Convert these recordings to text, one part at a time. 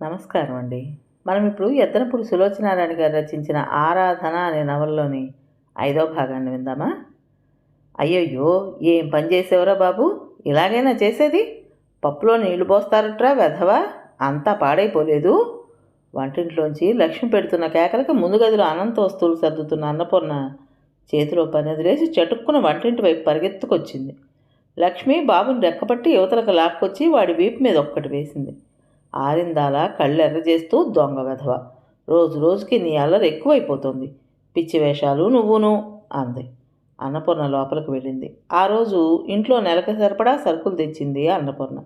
నమస్కారం అండి. మనం ఇప్పుడు ఎద్దనపూడి సులోచనారాణి గారు రచించిన 'ఆరాధన' అనే నవలలోని 5వ భాగాన్ని విందామా? అయ్యయ్యో! ఏం పని చేసావురా బాబు! ఇలాగైనా చేసేది? పప్పులో నీళ్లు పోస్తారట్రా వెధవా! అంతా పాడైపోలేదు? వంటింట్లోంచి లక్ష్మి పెడుతున్న కేకలకి ముందు గదిలో అనంత వస్తువులు సర్దుతున్న అన్నపూర్ణ చేతిలో పనెదిరేసి చటుక్కున వంటింటి వైపు పరిగెత్తుకొచ్చింది. లక్ష్మి బాబుని రెక్కపట్టి యువతలకు లాక్కొచ్చి వాడి వీపు మీద ఒక్కటి వేసింది. ఆరిందాల కళ్ళెర్ర చేస్తూ దొంగ వెధవ, రోజు రోజుకి నీ అల్లరి ఎక్కువైపోతుంది, పిచ్చి వేషాలు నువ్వును అంది. అన్నపూర్ణ లోపలికి వెళ్ళింది. ఆ రోజు ఇంట్లో నెలకు సరిపడా సరుకులు తెచ్చింది అన్నపూర్ణ.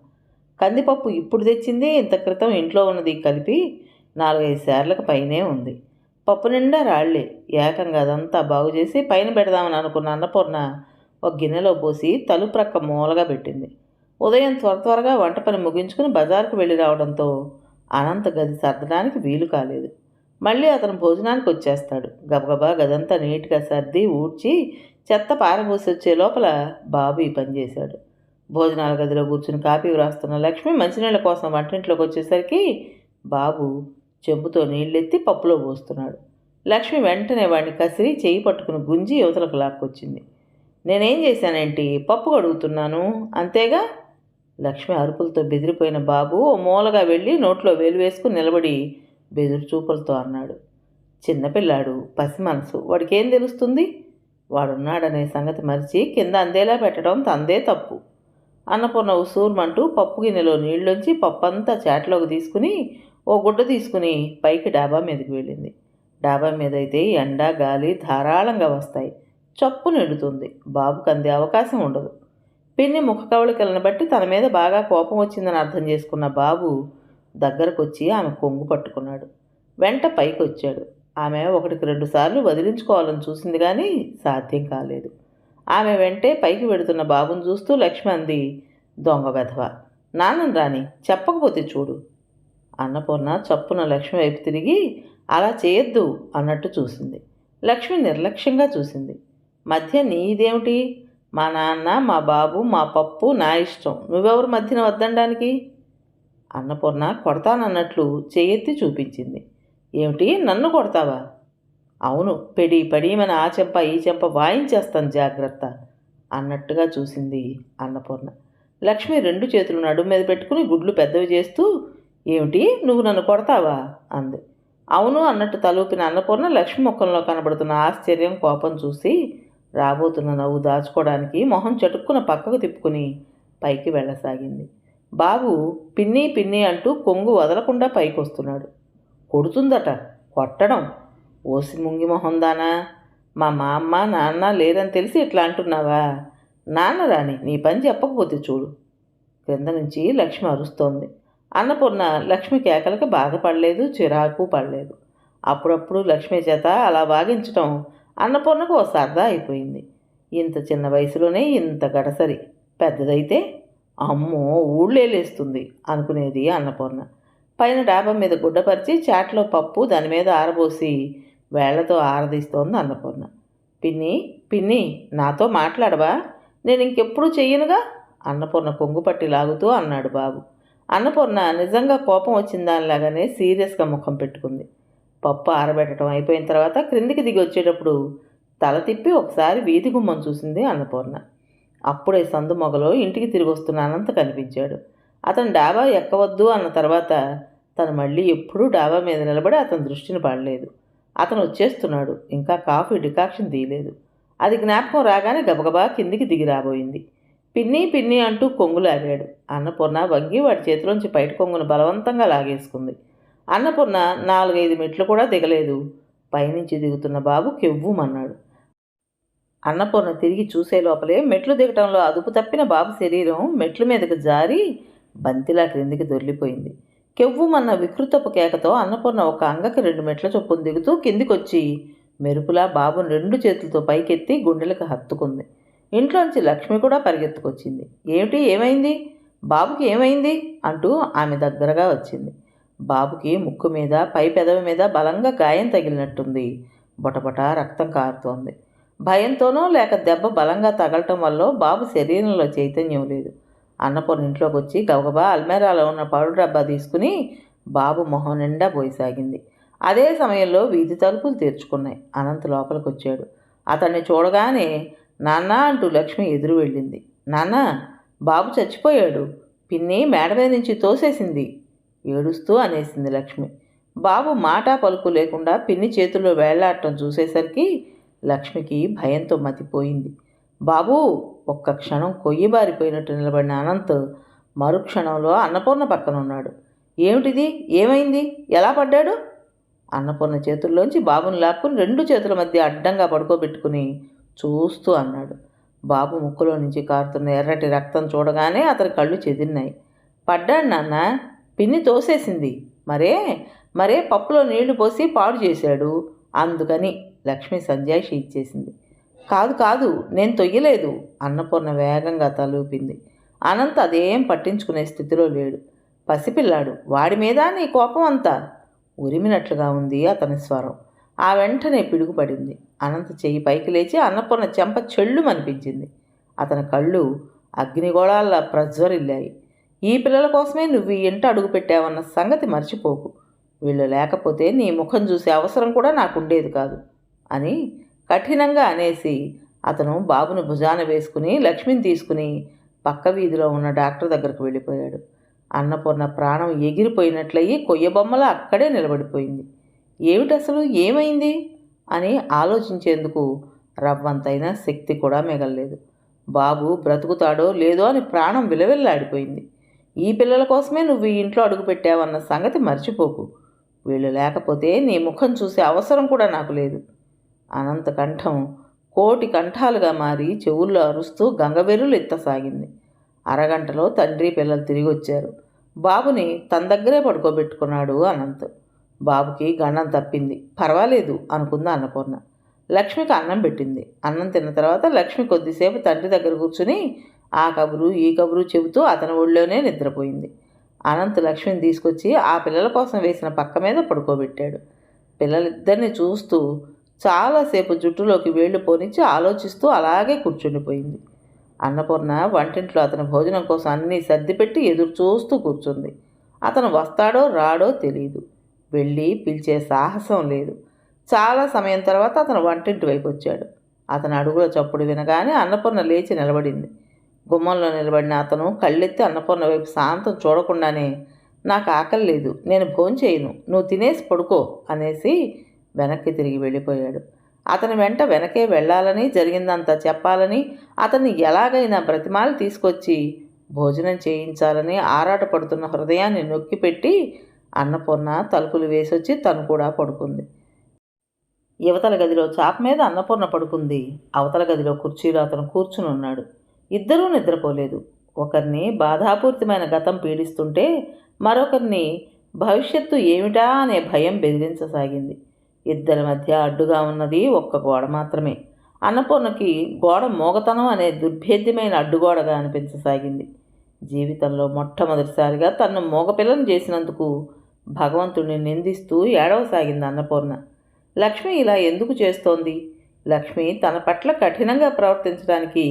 కందిపప్పు ఇప్పుడు తెచ్చింది, ఇంత క్రితం ఇంట్లో ఉన్నది కలిపి 4-5 సేర్లకు పైనే ఉంది. పప్పు నిండా రాళ్లే. ఏకంగా అదంతా బాగు చేసి పైన పెడదామని అనుకున్న అన్నపూర్ణ ఒక గిన్నెలో పోసి తలుప్రక్క మూలగా పెట్టింది. ఉదయం త్వరగా వంట పని ముగించుకుని బజారుకు వెళ్ళి రావడంతో అనంత గది సర్దడానికి వీలు కాలేదు. మళ్ళీ అతను భోజనానికి వచ్చేస్తాడు. గబగబా గదంతా నీట్గా సర్ది ఊడ్చి చెత్త పారబోసి వచ్చే లోపల బాబు ఈ పని చేశాడు. భోజనాల గదిలో కూర్చుని కాఫీ వ్రాస్తున్న లక్ష్మి మంచినీళ్ళ కోసం వంటింట్లోకి వచ్చేసరికి బాబు చెంబుతో నీళ్ళెత్తి పప్పులో పోస్తున్నాడు. లక్ష్మి వెంటనే వాడిని కసిరి చేయి పట్టుకుని గుంజి యువతలకు లాక్కొచ్చింది. నేనేం చేశానేంటి? పప్పు కడుగుతున్నాను అంతేగా. లక్ష్మి అరుపులతో బెదిరిపోయిన బాబు ఓ మూలగా వెళ్ళి నోట్లో వేలు వేసుకుని నిలబడి బెదురు చూపులతో అన్నాడు. చిన్నపిల్లాడు, పసి మనసు, వాడికేం తెలుస్తుంది? వాడున్నాడనే సంగతి మరిచి కింద అందేలా పెట్టడం తందే తప్పు. అన్నపూర్ణ ఉసూర్మంటూ పప్పు గిన్నెలో నీళ్ళొంచి పప్పంతా చాటలోకి తీసుకుని ఓ గుడ్డ తీసుకుని పైకి డాబా మీదకి వెళ్ళింది. డాబా మీద అయితే ఎండ గాలి ధారాళంగా వస్తాయి. చప్పు నిండుతుంది. బాబుకు అందే అవకాశం ఉండదు. పిన్ని ముఖ కవళికలను బట్టి తన మీద బాగా కోపం వచ్చిందని అర్థం చేసుకున్న బాబు దగ్గరకొచ్చి ఆమె కొంగు పట్టుకున్నాడు. వెంట పైకి వచ్చాడు. ఆమె 1-2 సార్లు వదిలించుకోవాలని చూసింది కానీ సాధ్యం కాలేదు. ఆమె వెంటే పైకి వెడుతున్న బాబుని చూస్తూ లక్ష్మి అంది, దొంగ వెధవ, నాన్నని రాని, చెప్పకపోతే చూడు. అన్నపూర్ణ చప్పున లక్ష్మి వైపు తిరిగి అలా చేయొద్దు అన్నట్టు చూసింది. లక్ష్మి నిర్లక్ష్యంగా చూసింది. మధ్య నీదేమిటి? మా నాన్న, మా బాబు, మా పప్పు నా ఇష్టం, నువ్వెవరు మధ్యన వద్దనడానికి? అన్నపూర్ణ కొడతానన్నట్లు చేయెత్తి చూపించింది. ఏమిటి, నన్ను కొడతావా? అవును, పడీమని ఆ చెంప ఈ చెంప వాయించేస్తాను జాగ్రత్త అన్నట్టుగా చూసింది అన్నపూర్ణ. లక్ష్మి 2 చేతులు నడుము మీద పెట్టుకుని గుడ్లు పెద్దవి చేస్తూ, ఏమిటి, నువ్వు నన్ను కొడతావా అంది. అవును అన్నట్టు తలూపిన అన్నపూర్ణ లక్ష్మి ముఖంలో కనబడుతున్న ఆశ్చర్యం కోపం చూసి రాబోతున్న నవ్వు దాచుకోవడానికి మొహం చటుక్కున పక్కకు తిప్పుకుని పైకి వెళ్ళసాగింది. బాబు పిన్ని పిన్ని అంటూ కొంగు వదలకుండా పైకి వస్తున్నాడు. కొడుతుందట, కొట్టడం. ఓసి ముంగి మొహందానా, మా అమ్మ నాన్న లేరని తెలిసి ఇట్లా అంటున్నావా? నాన్న రాని, నీ పని చెప్పకపోతే చూడు. క్రింద నుంచి లక్ష్మి అరుస్తోంది. అన్నపూర్ణ లక్ష్మి కేకలకి బాధపడలేదు, చిరాకు పడలేదు. అప్పుడప్పుడు లక్ష్మి చేత అలా వాగించటం అన్నపూర్ణకు ఓ సరదా అయిపోయింది. ఇంత చిన్న వయసులోనే ఇంత గడసరి, పెద్దదైతే అమ్మో ఊళ్ళేలేస్తుంది అనుకునేది అన్నపూర్ణ. పైన డాబా మీద గుడ్డపరిచి చాట్లో పప్పు దాని మీద ఆరబోసి వేళ్లతో ఆరదీస్తోంది అన్నపూర్ణ. పిన్ని పిన్ని, నాతో మాట్లాడవా? నేను ఇంకెప్పుడూ చెయ్యనుగా అన్నపూర్ణ కొంగు పట్టి లాగుతూ అన్నాడు బాబు. అన్నపూర్ణ నిజంగా కోపం వచ్చిన దానిలాగానే సీరియస్గా ముఖం పెట్టుకుంది. పప్పు ఆరబెట్టడం అయిపోయిన తర్వాత క్రిందికి దిగి వచ్చేటప్పుడు తల తిప్పి ఒకసారి వీధి గుమ్మం చూసింది అన్నపూర్ణ. అప్పుడే సందు మొగలో ఇంటికి తిరిగి వస్తున్న అనంత కనిపించాడు. అతను డాబా ఎక్కవద్దు అన్న తర్వాత తను మళ్ళీ ఎప్పుడూ డాబా మీద నిలబడి అతని దృష్టిని పడలేదు. అతను వచ్చేస్తున్నాడు, ఇంకా కాఫీ డికాక్షన్ తీయలేదు. అది జ్ఞాపకం రాగానే గబగబా కిందికి దిగి రాబోయింది. పిన్ని పిన్ని అంటూ కొంగు లాగాడు. అన్నపూర్ణ వంగి వాడి చేతిలోంచి బయట కొంగును బలవంతంగా లాగేసుకుంది. అన్నపూర్ణ 4-5 మెట్లు కూడా దిగలేదు. పైనుంచి దిగుతున్న బాబు కెవ్వుమన్నాడు. అన్నపూర్ణ తిరిగి చూసే లోపలే మెట్లు దిగటంలో అదుపు తప్పిన బాబు శరీరం మెట్ల మీదకు జారి బంతిలా క్రిందికి దొర్లిపోయింది. కెవ్వుమన్న వికృతపు కేకతో అన్నపూర్ణ ఒక అంగకి 2 మెట్ల చొప్పున దిగుతూ కిందికొచ్చి మెరుపులా బాబుని 2 చేతులతో పైకెత్తి గుండెలకు హత్తుకుంది. ఇంట్లోంచి లక్ష్మి కూడా పరిగెత్తుకొచ్చింది. ఏమిటి, ఏమైంది? బాబుకి ఏమైంది అంటూ ఆమె దగ్గరగా వచ్చింది. బాబుకి ముక్కు మీద పై పెదవి మీద బలంగా గాయం తగిలినట్టుంది. బొటబొట రక్తం కారుతోంది. భయంతోనో లేక దెబ్బ బలంగా తగలటం వల్ల బాబు శరీరంలో చైతన్యం లేదు. అన్నపూర్ణ ఇంట్లోకి వచ్చి గబగబా అల్మేరాలో ఉన్న పౌడర్ డబ్బా తీసుకుని బాబు మొహం నిండా పోయసాగింది. అదే సమయంలో వీధి తలుపులు తెరుచుకున్నాయి. అనంత్ లోపలికి వచ్చాడు. అతన్ని చూడగానే నాన్న అంటూ లక్ష్మి ఎదురు వెళ్ళింది. నాన్న, బాబు చచ్చిపోయాడు, పిన్ని మేడ మీద నుంచి తోసేసింది ఏడుస్తూ అనేసింది లక్ష్మి. బాబు మాటా పలుకు లేకుండా పిన్ని చేతుల్లో వేళ్లాడటం చూసేసరికి లక్ష్మికి భయంతో మతిపోయింది. బాబూ! ఒక్క క్షణం కొయ్యబారిపోయినట్టు నిలబడిన అనంత్ మరుక్షణంలో అన్నపూర్ణ పక్కన ఉన్నాడు. ఏమిటిది? ఏమైంది? ఎలా పడ్డాడు? అన్నపూర్ణ చేతుల్లోంచి బాబుని లాక్కుని 2 చేతుల మధ్య అడ్డంగా పడుకోబెట్టుకుని చూస్తూ అన్నాడు. బాబు ముక్కులో నుంచి కారుతున్న ఎర్రటి రక్తం చూడగానే అతని కళ్ళు చెదిరినాయి. పడ్డాడు నాన్న, పిన్ని తోసేసింది. మరే మరే పప్పులో నీళ్లు పోసి పాడు చేశాడు, అందుకని లక్ష్మి సంజాయిషి ఇచ్చేసింది. కాదు కాదు, నేను తొయ్యలేదు. అన్నపూర్ణ వేగంగా తలూపింది. అనంత్ అదేం పట్టించుకునే స్థితిలో లేడు. పసిపిల్లాడు, వాడి మీద నీ కోపం అంతా? ఉరిమినట్లుగా ఉంది అతని స్వరం. ఆ వెంటనే పిడుగుపడింది. అనంత్ చెయ్యి పైకి లేచి అన్నపూర్ణ చెంప చెళ్ళుమనిపించింది. అతని కళ్ళు అగ్నిగోళాల్లా ప్రజ్వరిల్లాయి. ఈ పిల్లల కోసమే నువ్వు ఈ ఇంట అడుగుపెట్టావన్న సంగతి మర్చిపోకు. వీళ్ళు లేకపోతే నీ ముఖం చూసే అవసరం కూడా నాకుండేది కాదు అని కఠినంగా అనేసి అతను బాబును భుజాన వేసుకుని లక్ష్మిని తీసుకుని పక్క వీధిలో ఉన్న డాక్టర్ దగ్గరకు వెళ్ళిపోయాడు. అన్నపూర్ణ ప్రాణం ఎగిరిపోయినట్లయి కొయ్యబొమ్మలా అక్కడే నిలబడిపోయింది. ఏమిటసలు ఏమైంది అని ఆలోచించేందుకు రవ్వంతైనా శక్తి కూడా మిగల్లేదు. బాబు బ్రతుకుతాడో లేదో అని ప్రాణం విలవిల్లాడిపోయింది. ఈ పిల్లల కోసమే నువ్వు ఈ ఇంట్లో అడుగుపెట్టావన్న సంగతి మర్చిపోకు. వీళ్ళు లేకపోతే నీ ముఖం చూసే అవసరం కూడా నాకు లేదు. అనంత కంఠం కోటి కంఠాలుగా మారి చెవుల్లో అరుస్తూ గంగవెర్రులు ఎత్తసాగింది. అరగంటలో తండ్రి పిల్లలు తిరిగి వచ్చారు. బాబుని తన దగ్గరే పడుకోబెట్టుకున్నాడు అనంత్. బాబుకి గండం తప్పింది, పర్వాలేదు అనుకుంది అన్నపూర్ణ. లక్ష్మికి అన్నం పెట్టింది. అన్నం తిన్న తర్వాత లక్ష్మి కొద్దిసేపు తండ్రి దగ్గర కూర్చుని ఆ కబురు ఈ కబురు చెబుతూ అతని ఒళ్ళోనే నిద్రపోయింది. అనంత్ లక్ష్మిని తీసుకొచ్చి ఆ పిల్లల కోసం వేసిన పక్క మీద పడుకోబెట్టాడు. పిల్లలిద్దరిని చూస్తూ చాలాసేపు జుట్టులోకి వేళ్లు పోనిచ్చి ఆలోచిస్తూ అలాగే కూర్చుండిపోయింది. అన్నపూర్ణ వంటింట్లో అతని భోజనం కోసం అన్నీ సర్దిపెట్టి ఎదురు చూస్తూ కూర్చుంది. అతను వస్తాడో రాడో తెలియదు. వెళ్ళి పిలిచే సాహసం లేదు. చాలా సమయం తర్వాత అతను వంటింటి వైపు వచ్చాడు. అతని అడుగుల చప్పుడు వినగానే అన్నపూర్ణ లేచి నిలబడింది. గుమ్మంలో నిలబడిన అతను కళ్ళెత్తి అన్నపూర్ణ వైపు శాంతం చూడకుండానే నాకు ఆకలి లేదు, నేను భోంచేయను, నువ్వు తినేసి పడుకో అనేసి వెనక్కి తిరిగి వెళ్ళిపోయాడు. అతని వెంట వెనకే వెళ్ళాలని జరిగిందంతా చెప్పాలని అతన్ని ఎలాగైనా బ్రతిమాలి తీసుకొచ్చి భోజనం చేయించాలని ఆరాటపడుతున్న హృదయాన్ని నొక్కిపెట్టి అన్నపూర్ణ తలుపులు వేసొచ్చి తను కూడా పడుకుంది. యువతల గదిలో చాప మీద అన్నపూర్ణ పడుకుంది. అవతల గదిలో కుర్చీలో అతను కూర్చుని ఉన్నాడు. ఇద్దరూ నిద్రపోలేదు. ఒకరిని బాధాపూరితమైన గతం పీడిస్తుంటే మరొకరిని భవిష్యత్తు ఏమిటా అనే భయం బెదిరించసాగింది. ఇద్దరి మధ్య అడ్డుగా ఉన్నది ఒక్క గోడ మాత్రమే. అన్నపూర్ణకి గోడ మోగతనం అనే దుర్భేద్యమైన అడ్డుగోడగా అనిపించసాగింది. జీవితంలో మొట్టమొదటిసారిగా తన్ను మోగపిల్లని చేసినందుకు భగవంతుడిని నిందిస్తూ ఏడవసాగింది అన్నపూర్ణ. లక్ష్మి ఇలా ఎందుకు చేస్తోంది? లక్ష్మి తన పట్ల కఠినంగా ప్రవర్తించడానికి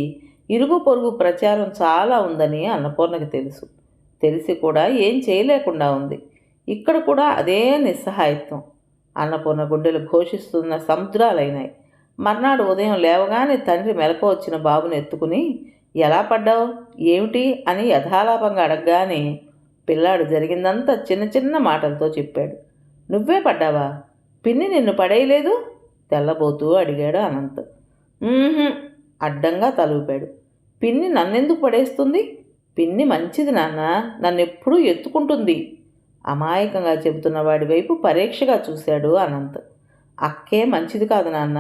ఇరుగు పొరుగు ప్రచారం చాలా ఉందని అన్నపూర్ణకి తెలుసు. తెలిసి కూడా ఏం చేయలేకుండా ఉంది. ఇక్కడ కూడా అదే నిస్సహాయత్వం. అన్నపూర్ణ గుండెలు ఘోషిస్తున్న సముద్రాలైనాయి. మర్నాడు ఉదయం లేవగానే తండ్రి మెలకు వచ్చిన బాబుని ఎత్తుకుని ఎలా పడ్డావు ఏమిటి అని యథాలాపంగా అడగగానే పిల్లాడు జరిగిందంతా చిన్న చిన్న మాటలతో చెప్పాడు. నువ్వే పడ్డావా? పిన్ని నిన్ను పడేయలేదు? తెల్లబోతూ అడిగాడు అనంత్. అడ్డంగా తలూపాడు. పిన్ని నన్నెందుకు పడేస్తుంది? పిన్ని మంచిది నాన్న, నన్నెప్పుడూ ఎత్తుకుంటుంది అమాయకంగా చెబుతున్న వాడి వైపు పరీక్షగా చూశాడు అనంత్. అక్కే మంచిది కాదు నాన్న,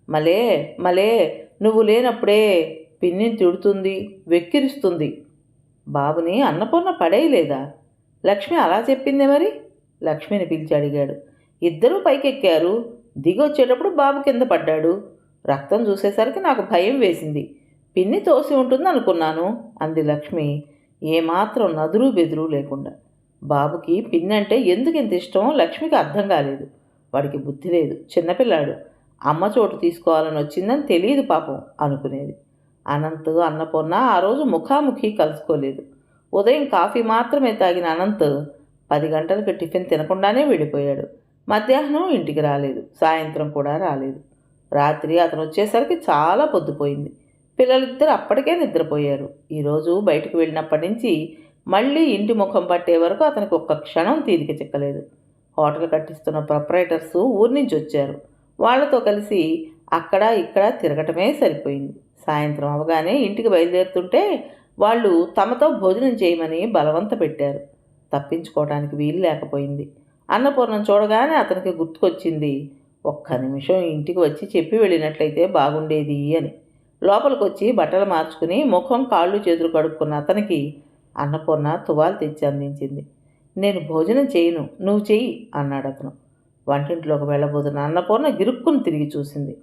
మలే మలే నువ్వు లేనప్పుడే పిన్నిని తిడుతుంది, వెక్కిరిస్తుంది. బాబుని అన్నపూర్ణ పడేయలేదా? లక్ష్మి అలా చెప్పిందే మరి. లక్ష్మిని పిలిచి అడిగాడు. ఇద్దరూ పైకెక్కారు. దిగొచ్చేటప్పుడు బాబు కింద పడ్డాడు. రక్తం చూసేసరికి నాకు భయం వేసింది. పిన్ని తోసి ఉంటుంది అనుకున్నాను అంది లక్ష్మి ఏమాత్రం నదురు బెదురు లేకుండా. బాబుకి పిన్ని అంటే ఎందుకు ఇంత ఇష్టమో లక్ష్మికి అర్థం కాలేదు. వాడికి బుద్ధి లేదు, చిన్నపిల్లాడు, అమ్మ చోటు తీసుకోవాలని వచ్చిందని తెలియదు పాపం అనుకునేది. అనంత్ అన్నపూర్ణ ఆ రోజు ముఖాముఖి కలుసుకోలేదు. ఉదయం కాఫీ మాత్రమే తాగిన అనంత్ 10 గంటలకు టిఫిన్ తినకుండానే వెళ్ళిపోయాడు. మధ్యాహ్నం ఇంటికి రాలేదు, సాయంత్రం కూడా రాలేదు. రాత్రి అతను వచ్చేసరికి చాలా పొద్దుపోయింది. పిల్లలిద్దరూ అప్పటికే నిద్రపోయారు. ఈరోజు బయటకు వెళ్ళినప్పటి నుంచి మళ్ళీ ఇంటి ముఖం పట్టే వరకు అతనికి ఒక్క క్షణం తీరిక చిక్కలేదు. హోటల్ కట్టిస్తున్న ప్రొపరైటర్స్ ఊరి నుంచి వచ్చారు. వాళ్లతో కలిసి అక్కడ ఇక్కడ తిరగటమే సరిపోయింది. సాయంత్రం అవగానే ఇంటికి బయలుదేరుతుంటే వాళ్ళు తమతో భోజనం చేయమని బలవంత పెట్టారు. తప్పించుకోవడానికి వీలు లేకపోయింది. అన్నపూర్ణం చూడగానే అతనికి గుర్తుకొచ్చింది, ఒక్క నిమిషం ఇంటికి వచ్చి చెప్పి వెళ్ళినట్లయితే బాగుండేది అని. లోపలికి వచ్చి బట్టలు మార్చుకుని ముఖం కాళ్ళు చేతులు కడుక్కున్న అతనికి అన్నపూర్ణ తువాలు తెచ్చి అందించింది. నేను భోజనం చేయను, నువ్వు చెయ్యి అన్నాడు అతను. వంటింట్లోకి వెళ్ళబోతున్న అన్నపూర్ణ గిరుక్కుని తిరిగి చూసింది.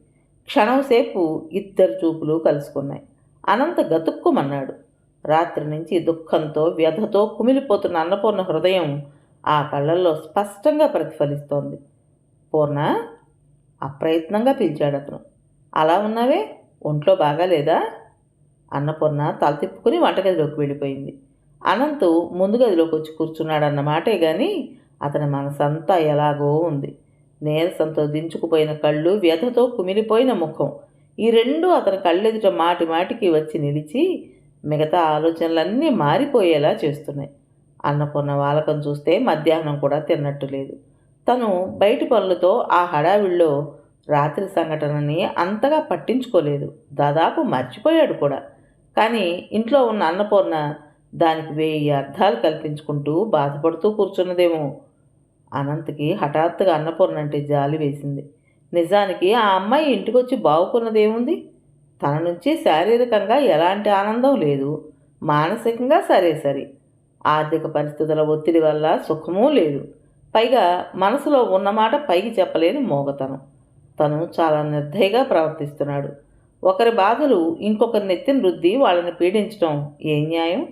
క్షణంసేపు ఇద్దరు చూపులు కలుసుకున్నాయి. అనంత గతుక్కుమన్నాడు. రాత్రి నుంచి దుఃఖంతో వ్యధతో కుమిలిపోతున్న అన్నపూర్ణ హృదయం ఆ కళ్ళల్లో స్పష్టంగా ప్రతిఫలిస్తోంది. పూర్ణ, అప్రయత్నంగా పిలిచాడు అతను. అలా ఉన్నావే, ఒంట్లో బాగాలేదా? అన్నపూర్ణ తల తిప్పుకుని వంటగదిలోకి వెళ్ళిపోయింది. అనంతు ముందు గదిలోకి వచ్చి కూర్చున్నాడన్న మాటే కానీ అతని మనసంతా ఎలాగో ఉంది. నీరసంతో దించుకుపోయిన కళ్ళు, వ్యధతో కుమిలిపోయిన ముఖం, ఈ రెండూ అతని కళ్ళెదుట మాటి మాటికి వచ్చి నిలిచి మిగతా ఆలోచనలన్నీ మారిపోయేలా చేస్తున్నాయి. అన్నపూర్ణ వాలకం చూస్తే మధ్యాహ్నం కూడా తిన్నట్టు లేదు. తను బయటి పనులతో ఆ హడావిడిలో రాత్రి సంఘటనని అంతగా పట్టించుకోలేదు. దాదాపు మర్చిపోయాడు కూడా. కానీ ఇంట్లో ఉన్న అన్నపూర్ణ దానికి 1000 అర్థాలు కల్పించుకుంటూ బాధపడుతూ కూర్చున్నదేమో. అనంత్కి హఠాత్తుగా అన్నపూర్ణ అంటే జాలి వేసింది. నిజానికి ఆ అమ్మాయి ఇంటికొచ్చి బావుకున్నదేముంది? తన నుంచి శారీరకంగా ఎలాంటి ఆనందం లేదు, మానసికంగా సరే. ఆర్థిక పరిస్థితుల ఒత్తిడి వల్ల సుఖమూ లేదు. పైగా మనసులో ఉన్నమాట పైకి చెప్పలేని మోగతనం. తను చాలా నిర్దయగా ప్రవర్తిస్తున్నాడు. ఒకరి బాధలు ఇంకొకరి నెత్తిన రుద్ది వాళ్ళని పీడించడం ఏం న్యాయం?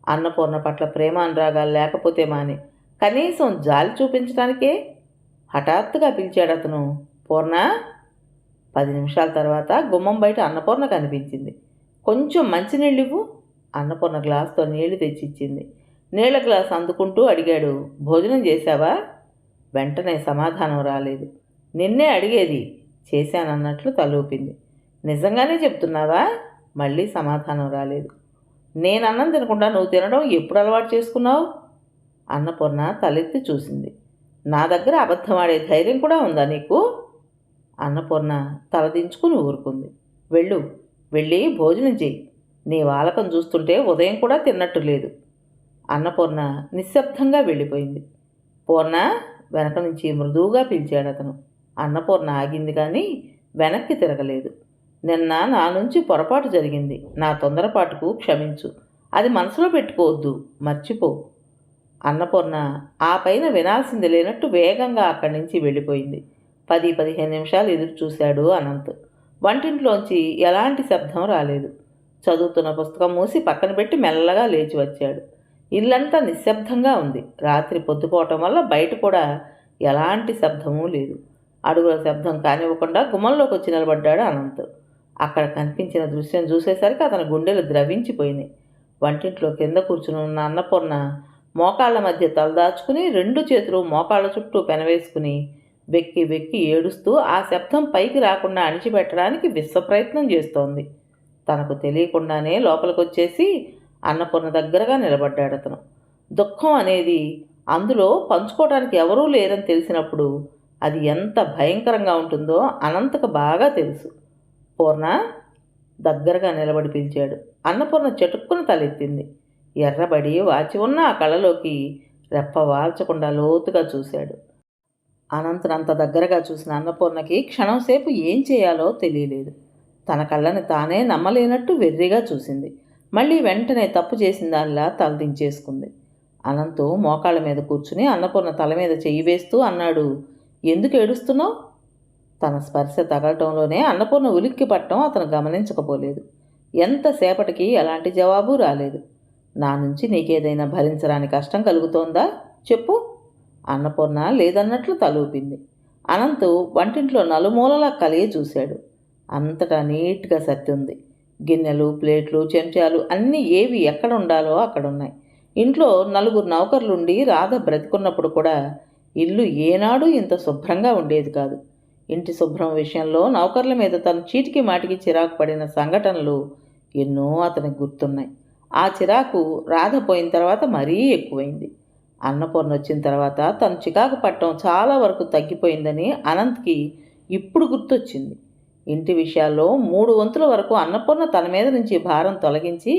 అన్నపూర్ణ పట్ల ప్రేమానురాగాలు లేకపోతే మాని కనీసం జాలి చూపించడానికే హఠాత్తుగా పిలిచాడు అతను. పూర్ణ. 10 నిమిషాల తర్వాత గుమ్మం బయట అన్నపూర్ణ కనిపించింది. కొంచెం మంచినీళ్ళు ఇవ్వు. అన్నపూర్ణ గ్లాసుతో నీళ్లు తెచ్చిచ్చింది. నీళ్ల గ్లాసు అందుకుంటూ అడిగాడు, భోజనం చేశావా? వెంటనే సమాధానం రాలేదు. నిన్నే అడిగేది. చేశానన్నట్లు తలూపింది. నిజంగానే చెప్తున్నావా? మళ్ళీ సమాధానం రాలేదు. నేనన్నం తినకుండా నువ్వు తినడం ఎప్పుడు అలవాటు చేసుకున్నావు? అన్నపూర్ణ తలెత్తి చూసింది. నా దగ్గర అబద్ధమాడే ధైర్యం కూడా ఉందా నీకు? అన్నపూర్ణ తలదించుకుని ఊరుకుంది. వెళ్ళి భోజనం చెయ్యి. నీ వాలకం చూస్తుంటే ఉదయం కూడా తిన్నట్టు లేదు. అన్నపూర్ణ నిశ్శబ్దంగా వెళ్ళిపోయింది. పూర్ణ, వెనక నుంచి మృదువుగా పిలిచాడు అతను. అన్నపూర్ణ ఆగింది కానీ వెనక్కి తిరగలేదు. నిన్న నా నుంచి పొరపాటు జరిగింది. నా తొందరపాటుకు క్షమించు. అది మనసులో పెట్టుకోవద్దు, మర్చిపో. అన్నపూర్ణ ఆ పైన వినాల్సింది లేనట్టు వేగంగా అక్కడి నుంచి వెళ్ళిపోయింది. 10-15 నిమిషాలు ఎదురు చూశాడు అనంత్. వంటింట్లోంచి ఎలాంటి శబ్దం రాలేదు. చదువుతున్న పుస్తకం మూసి పక్కన పెట్టి మెల్లగా లేచి వచ్చాడు. ఇల్లంతా నిశ్శబ్దంగా ఉంది. రాత్రి పొద్దుపోవటం వల్ల బయట కూడా ఎలాంటి శబ్దమూ లేదు. అడుగుల శబ్దం కానివ్వకుండా గుమ్మంలోకి వచ్చి నిలబడ్డాడు అనంత్. అక్కడ కనిపించిన దృశ్యం చూసేసరికి అతని గుండెలు ద్రవించిపోయినాయి. వంటింట్లో కింద కూర్చుని ఉన్న అన్నపూర్ణ మోకాళ్ల మధ్య తలదాచుకుని 2 చేతులు మోకాళ్ళ చుట్టూ పెనవేసుకుని వెక్కి ఏడుస్తూ ఆ శబ్దం పైకి రాకుండా అణిచిపెట్టడానికి విశ్వప్రయత్నం చేస్తోంది. తనకు తెలియకుండానే లోపలికొచ్చేసి అన్నపూర్ణ దగ్గరగా నిలబడ్డాడు అతను. దుఃఖం అనేది అందులో పంచుకోవడానికి ఎవరూ లేరని తెలిసినప్పుడు అది ఎంత భయంకరంగా ఉంటుందో అనంతకు బాగా తెలుసు. పూర్ణ. దగ్గరగా నిలబడి పిలిచాడు. అన్నపూర్ణ చటుక్కున తలెత్తింది. ఎర్రబడి వాచి ఉన్న ఆ కళ్ళలోకి రెప్ప వాల్చకుండా లోతుగా చూశాడు. అనంతనంత దగ్గరగా చూసిన అన్నపూర్ణకి క్షణంసేపు ఏం చేయాలో తెలియలేదు. తన కళ్ళని తానే నమ్మలేనట్టు వెర్రిగా చూసింది. మళ్ళీ వెంటనే తప్పు చేసిన దానిలా తలదించేసుకుంది. అనంతు మోకాళ్ళ మీద కూర్చుని అన్నపూర్ణ తల మీద చెయ్యి వేస్తూ అన్నాడు, ఎందుకు ఏడుస్తున్నావు? తన స్పర్శ తగలటంలోనే అన్నపూర్ణ ఉలిక్కి పట్టడం అతను గమనించకపోలేదు. ఎంతసేపటికి ఎలాంటి జవాబు రాలేదు. నా నుంచి నీకేదైనా భరించరాని కష్టం కలుగుతోందా? చెప్పు. అన్నపూర్ణ లేదన్నట్లు తలూపింది. అనంతు వంటింట్లో నలుమూలలా కలిగి చూశాడు. అంతటా నీట్గా సర్ది ఉంది. గిన్నెలు, ప్లేట్లు, చెంచాలు అన్నీ ఏవి ఎక్కడ ఉండాలో అక్కడున్నాయి. ఇంట్లో నలుగురు నౌకర్లుండి రాధ బ్రతికున్నప్పుడు కూడా ఇల్లు ఏనాడు ఇంత శుభ్రంగా ఉండేది కాదు. ఇంటి శుభ్రం విషయంలో నౌకర్ల మీద తను చీటికి మాటికి చిరాకు పడిన సంఘటనలు ఎన్నో అతనికి గుర్తున్నాయి. ఆ చిరాకు రాధ పోయిన తర్వాత మరీ ఎక్కువైంది. అన్నపూర్ణ వచ్చిన తర్వాత తను చికాకు పట్టడం చాలా వరకు తగ్గిపోయిందని అనంత్కి ఇప్పుడు గుర్తొచ్చింది. ఇంటి విషయాల్లో 3 వంతుల వరకు అన్నపూర్ణ తన మీద నుంచి భారం తొలగించి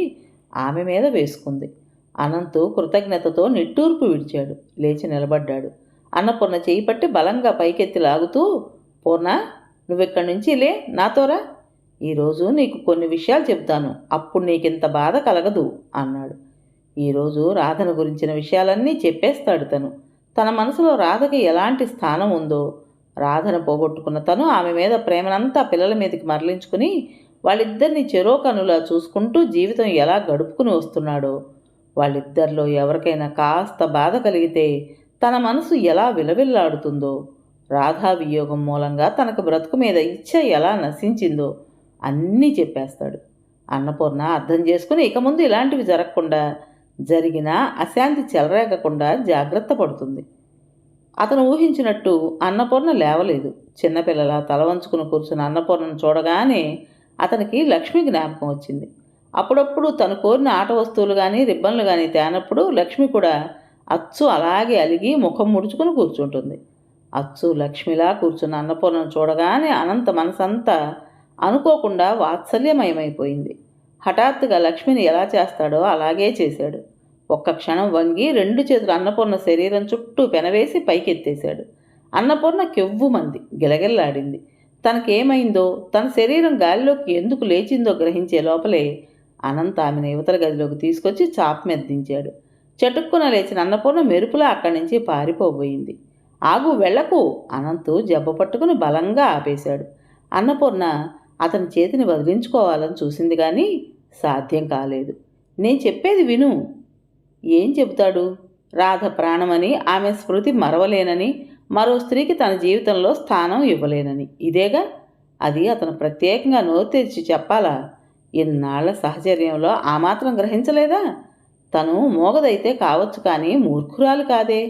ఆమె మీద వేసుకుంది. అనంతు కృతజ్ఞతతో నిట్టూర్పు విడిచాడు. లేచి నిలబడ్డాడు. అన్నపూర్ణ చేయి పట్టి బలంగా పైకెత్తి లాగుతూ, పూర్ణ, నువ్వెక్కడి నుంచి లే, నాతోరా. ఈరోజు నీకు కొన్ని విషయాలు చెప్తాను, అప్పుడు నీకింత బాధ కలగదు అన్నాడు. ఈరోజు రాధను గురించిన విషయాలన్నీ చెప్పేస్తాడు తను. తన మనసులో రాధకి ఎలాంటి స్థానం ఉందో, రాధను పోగొట్టుకున్న తను ఆమె మీద ప్రేమనంతా పిల్లల మీదకి మరలించుకుని వాళ్ళిద్దరినీ చెరోకనులా చూసుకుంటూ జీవితం ఎలా గడుపుకుని వస్తున్నాడో, వాళ్ళిద్దరిలో ఎవరికైనా కాస్త బాధ కలిగితే తన మనసు ఎలా విలవిల్లాడుతుందో, రాధా వియోగం మూలంగా తనకు బ్రతుకు మీద ఇచ్చ ఎలా నశించిందో అన్నీ చెప్పేస్తాడు. అన్నపూర్ణ అర్థం చేసుకుని ఇక ముందు ఇలాంటివి జరగకుండా, జరిగినా అశాంతి చెలరేగకుండా జాగ్రత్త పడుతుంది. అతను ఊహించినట్టు అన్నపూర్ణ లేవలేదు. చిన్నపిల్లల తల వంచుకుని కూర్చున్న అన్నపూర్ణను చూడగానే అతనికి లక్ష్మి జ్ఞాపకం వచ్చింది. అప్పుడప్పుడు తను కోరిన ఆట వస్తువులు కానీ రిబ్బన్లు కానీ తేనప్పుడు లక్ష్మి కూడా అచ్చు అలాగే అలిగి ముఖం ముడుచుకుని కూర్చుంటుంది. అచ్చు లక్ష్మిలా కూర్చున్న అన్నపూర్ణను చూడగానే అనంత మనసంతా అనుకోకుండా వాత్సల్యమయమైపోయింది. హఠాత్తుగా లక్ష్మిని ఎలా చేస్తాడో అలాగే చేశాడు. ఒక్క క్షణం వంగి 2 చేతులు అన్నపూర్ణ శరీరం చుట్టూ పెనవేసి పైకెత్తేశాడు. అన్నపూర్ణ కెవ్వుమంది, గిలగిల్లాడింది. తనకేమైందో, తన శరీరం గాలిలోకి ఎందుకు లేచిందో గ్రహించే లోపలే అనంత ఆమెను యువతల గదిలోకి తీసుకొచ్చి చాప మీద దించాడు. చటుక్కున లేచిన అన్నపూర్ణ మెరుపులా అక్కడి నుంచి పారిపోబోయింది. ఆగు, వెళ్లకు! అనంతు జబ్బ పట్టుకుని బలంగా ఆపేశాడు. అన్నపూర్ణ అతని చేతిని వదిలించుకోవాలని చూసింది కానీ సాధ్యం కాలేదు. నేను చెప్పేది విను. ఏం చెబుతాడు? రాధ ప్రాణమని, ఆమె స్మృతి మరవలేనని, మరో స్త్రీకి తన జీవితంలో స్థానం ఇవ్వలేనని. ఇదేగా అది. అతను ప్రత్యేకంగా నోరు తెరిచి చెప్పాలా? ఇన్నాళ్ల సహచర్యంలో ఆ మాత్రం గ్రహించలేదా? తను మోగదైతే కావచ్చు కానీ మూర్ఖురాలు కాదే.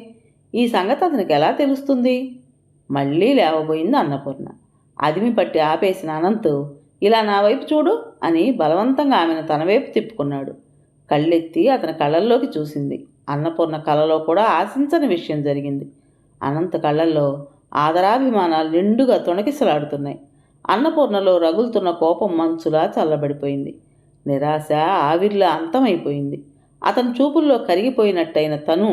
ఈ సంగతి అతనికి ఎలా తెలుస్తుంది? మళ్ళీ లేవబోయింది అన్నపూర్ణ. అదిమి పట్టి ఆపేసిన అనంత్, ఇలా నా వైపు చూడు అని బలవంతంగా ఆమెను తన వైపు తిప్పుకున్నాడు. కళ్ళెత్తి అతని కళ్ళల్లోకి చూసింది. అన్నపూర్ణ కళ్ళలో కూడా ఆశించని విషయం జరిగింది. అనంత కళ్ళల్లో ఆదరాభిమానాలు నిండుగా తొణకిసలాడుతున్నాయి. అన్నపూర్ణలో రగులుతున్న కోపం మంచులా చల్లబడిపోయింది. నిరాశ ఆవిర్లా అంతమైపోయింది. అతని చూపుల్లో కరిగిపోయినట్టయిన తను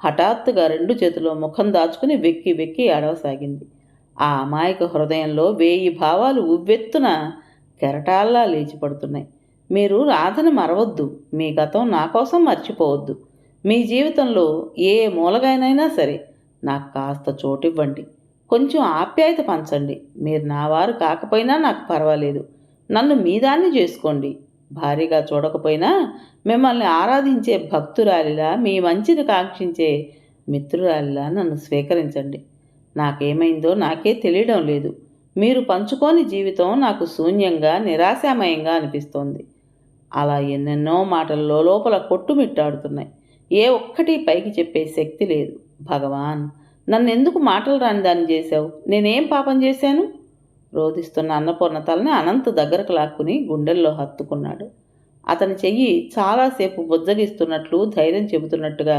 హఠాత్తుగా 2 చేతుల్లో ముఖం దాచుకుని వెక్కి వెక్కి ఏడవసాగింది. ఆ అమాయక హృదయంలో 1000 భావాలు ఉవ్వెత్తున కెరటాల్లా లేచిపడుతున్నాయి. మీరు రాధను మరవద్దు. మీ గతం నా కోసం మర్చిపోవద్దు. మీ జీవితంలో ఏ మూలగానైనా సరే నాకు కాస్త చోటివ్వండి. కొంచెం ఆప్యాయత పంచండి. మీరు నా వారు కాకపోయినా నాకు పర్వాలేదు. నన్ను మీదాన్ని చేసుకోండి. భారీగా చూడకపోయినా మిమ్మల్ని ఆరాధించే భక్తురాలిలా, మీ మంచిని కాంక్షించే మిత్రురాలిలా నన్ను స్వీకరించండి. నాకేమైందో నాకే తెలియడం లేదు. మీరు పంచుకోని జీవితం నాకు శూన్యంగా, నిరాశామయంగా అనిపిస్తోంది. అలా ఎన్నెన్నో మాటలు లోపల కొట్టుమిట్టాడుతున్నాయి. ఏ ఒక్కటి పైకి చెప్పే శక్తి లేదు. భగవాన్, నన్నెందుకు మాటలు రాని దాన్ని చేశావు? నేనేం పాపం చేశాను? రోధిస్తున్న అన్నపూర్ణ తలని అనంత్ దగ్గరకు లాక్కుని గుండెల్లో హత్తుకున్నాడు. అతని చెయ్యి చాలాసేపు బుజ్జగిస్తున్నట్లు, ధైర్యం చెబుతున్నట్టుగా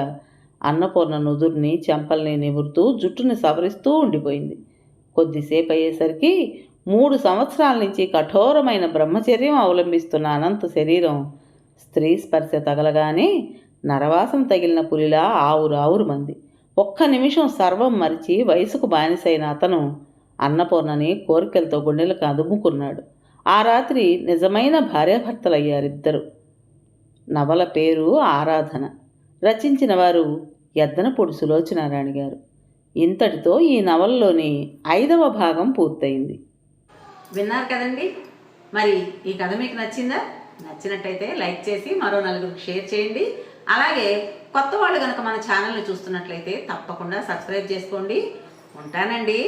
అన్నపూర్ణ నుదుర్ని, చెంపల్ని నిమురుతూ జుట్టుని సవరిస్తూ ఉండిపోయింది. కొద్దిసేపు అయ్యేసరికి 3 సంవత్సరాల నుంచి కఠోరమైన బ్రహ్మచర్యం అవలంబిస్తున్న అనంత శరీరం స్త్రీ స్పర్శ తగలగానే నరవాసం తగిలిన పులిలా ఆవురావురు మంది. ఒక్క నిమిషం సర్వం మరిచి వయసుకు బానిసైన అతను అన్నపూర్ణని కోరికలతో గుండెలకు అదుముకున్నాడు. ఆ రాత్రి నిజమైన భార్యాభర్తలయ్యారిద్దరు. నవల పేరు ఆరాధన. రచించిన వారు యద్దనపూడి సులోచనారాణి గారు. ఇంతటితో ఈ నవలలోని 5వ భాగం పూర్తయింది. విన్నారు కదండి. మరి ఈ కథ మీకు నచ్చిందా? నచ్చినట్టయితే లైక్ చేసి మరో 4కి షేర్ చేయండి. అలాగే కొత్త వాళ్ళు కనుక మన ఛానల్ని చూస్తున్నట్లయితే తప్పకుండా సబ్స్క్రైబ్ చేసుకోండి. ఉంటానండి.